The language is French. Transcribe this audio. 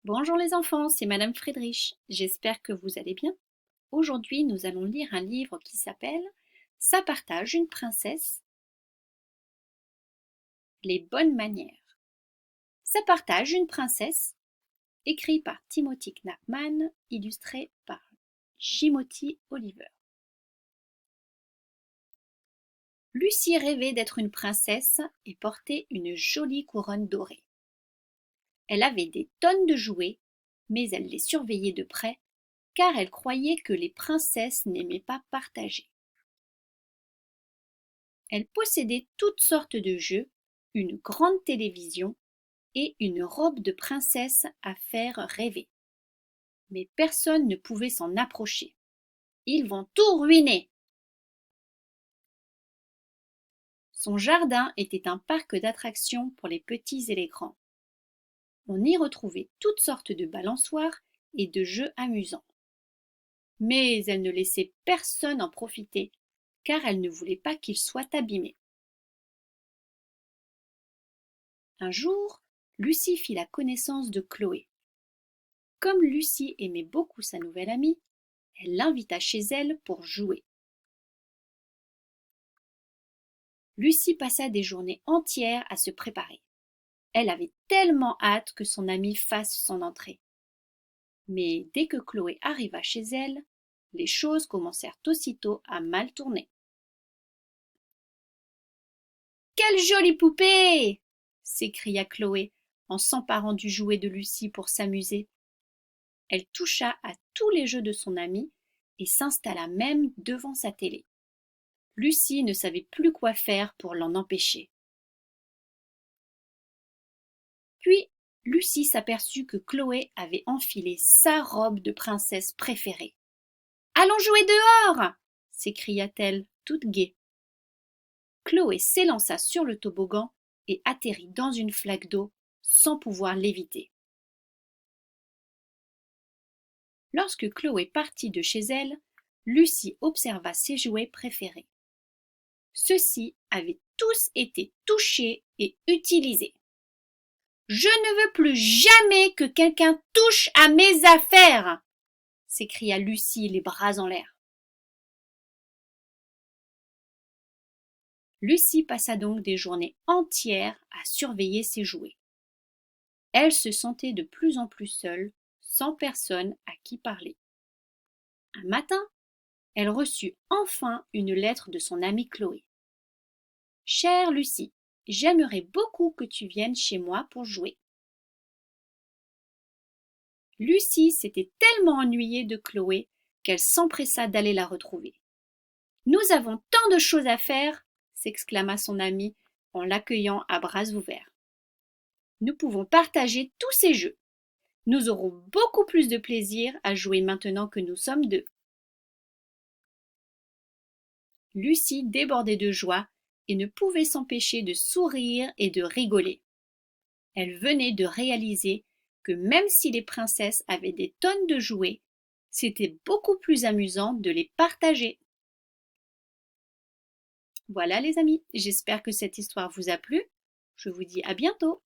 Bonjour les enfants, c'est Madame Friedrich. J'espère que vous allez bien. Aujourd'hui, nous allons lire un livre qui s'appelle Ça partage une princesse. Les bonnes manières. Ça partage une princesse, écrit par Timothy Knappman, illustré par Jimothy Oliver. Lucie rêvait d'être une princesse et portait une jolie couronne dorée. Elle avait des tonnes de jouets, mais elle les surveillait de près car elle croyait que les princesses n'aimaient pas partager. Elle possédait toutes sortes de jeux, une grande télévision et une robe de princesse à faire rêver. Mais personne ne pouvait s'en approcher. Ils vont tout ruiner. Son jardin était un parc d'attractions pour les petits et les grands. On y retrouvait toutes sortes de balançoires et de jeux amusants. Mais elle ne laissait personne en profiter, car elle ne voulait pas qu'ils soient abîmés. Un jour, Lucie fit la connaissance de Chloé. Comme Lucie aimait beaucoup sa nouvelle amie, elle l'invita chez elle pour jouer. Lucie passa des journées entières à se préparer. Elle avait tellement hâte que son amie fasse son entrée. Mais dès que Chloé arriva chez elle, les choses commencèrent aussitôt à mal tourner. Quelle jolie poupée! S'écria Chloé en s'emparant du jouet de Lucie pour s'amuser. Elle toucha à tous les jeux de son amie et s'installa même devant sa télé. Lucie ne savait plus quoi faire pour l'en empêcher. Puis, Lucie s'aperçut que Chloé avait enfilé sa robe de princesse préférée. « Allons jouer dehors !» s'écria-t-elle, toute gaie. Chloé s'élança sur le toboggan et atterrit dans une flaque d'eau sans pouvoir l'éviter. Lorsque Chloé partit de chez elle, Lucie observa ses jouets préférés. Ceux-ci avaient tous été touchés et utilisés. « Je ne veux plus jamais que quelqu'un touche à mes affaires !» s'écria Lucie les bras en l'air. Lucie passa donc des journées entières à surveiller ses jouets. Elle se sentait de plus en plus seule, sans personne à qui parler. Un matin, elle reçut enfin une lettre de son amie Chloé. « Chère Lucie, j'aimerais beaucoup que tu viennes chez moi pour jouer. » Lucie s'était tellement ennuyée de Chloé qu'elle s'empressa d'aller la retrouver. « Nous avons tant de choses à faire !» s'exclama son amie en l'accueillant à bras ouverts. « Nous pouvons partager tous ces jeux. Nous aurons beaucoup plus de plaisir à jouer maintenant que nous sommes deux. » Lucie débordait de joie et ne pouvait s'empêcher de sourire et de rigoler. Elle venait de réaliser que même si les princesses avaient des tonnes de jouets, c'était beaucoup plus amusant de les partager. Voilà les amis, j'espère que cette histoire vous a plu. Je vous dis à bientôt.